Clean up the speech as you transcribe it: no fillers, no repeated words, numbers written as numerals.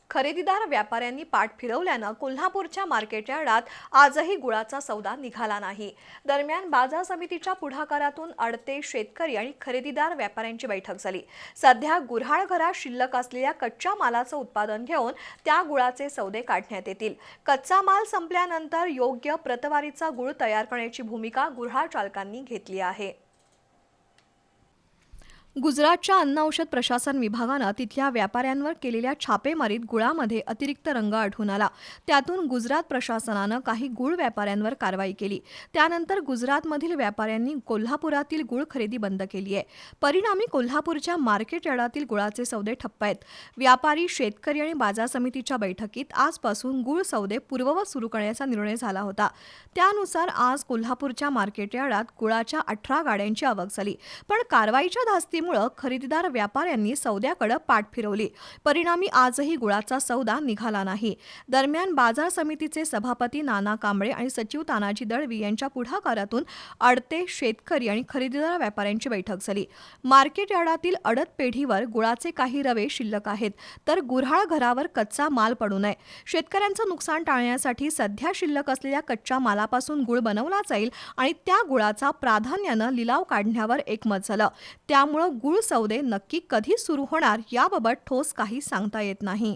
खरेदीदार व्यापाऱ्यांनी पाठ फिरवल्यानं कोल्हापूरच्या मार्केट यार्डात आजही गुळाचा सौदा निघाला नाही। दरम्यान बाजार समितीच्या पुढाकारातून अडते शेतकरी आणि खरेदीदार व्यापाऱ्यांची बैठक झाली। सध्या गुऱ्हाळ घरात शिल्लक असलेल्या कच्च्या मालाचं उत्पादन घेऊन त्या गुळाचे सौदे काढण्यात येतील। कच्चा माल संपल्यानंतर योग्य प्रतवारीचा गुळ तयार करण्याची भूमिका गुऱ्हाळ चालकांनी घेतली आहे। गुजरातच्या अन्न औषध प्रशासन विभागानं तिथल्या व्यापाऱ्यांवर केलेल्या छापेमारीत गुळामध्ये अतिरिक्त रंग आढळून आला। त्यातून गुजरात प्रशासनानं काही गुळ व्यापाऱ्यांवर कारवाई केली। त्यानंतर गुजरातमधील व्यापाऱ्यांनी कोल्हापुरातील गुळ खरेदी बंद केली आहे। परिणामी कोल्हापूरच्या मार्केट यार्डातील गुळाचे सौदे ठप्प आहेत। व्यापारी, शेतकरी आणि बाजार समितीच्या बैठकीत आजपासून गुळ सौदे पूर्ववत सुरू करण्याचा निर्णय झाला होता। त्यानुसार आज कोल्हापूरच्या मार्केट यार्डात गुळाच्या 18 गाड्यांची आवक झाली। पण कारवाईच्या धास्तीमुळे खरेदीदार व्यापाऱ्यांनी सौद्याकडे पाठ फिरवली। परिणामी आजही गुळाचा सौदा निघाला नाही। दरम्यान बाजार समितीचे सभापती नाना कांबळे आणि सचिव तानाजी दळवी यांच्या पुढाकारातून अडते शेतकरी आणि खरेदीदार व्यापाऱ्यांची बैठक झाली। मार्केट यार्डातील अडत पेढीवर गुळाचे काही रवे शिल्लक आहेत, तर गुऱ्हाळ घरावर कच्चा माल पडू नये। शेतकऱ्यांचं नुकसान टाळण्यासाठी सध्या शिल्लक असलेल्या कच्च्या मालापासून गुळ बनवला जाईल आणि त्या गुळाचा प्राधान्यानं लिलाव काढण्यावर एकमत झालं। त्यामुळे गुळ सौदे नक्की कधी सुरू होणार याबाबत ठोस काही सांगता येत नाही।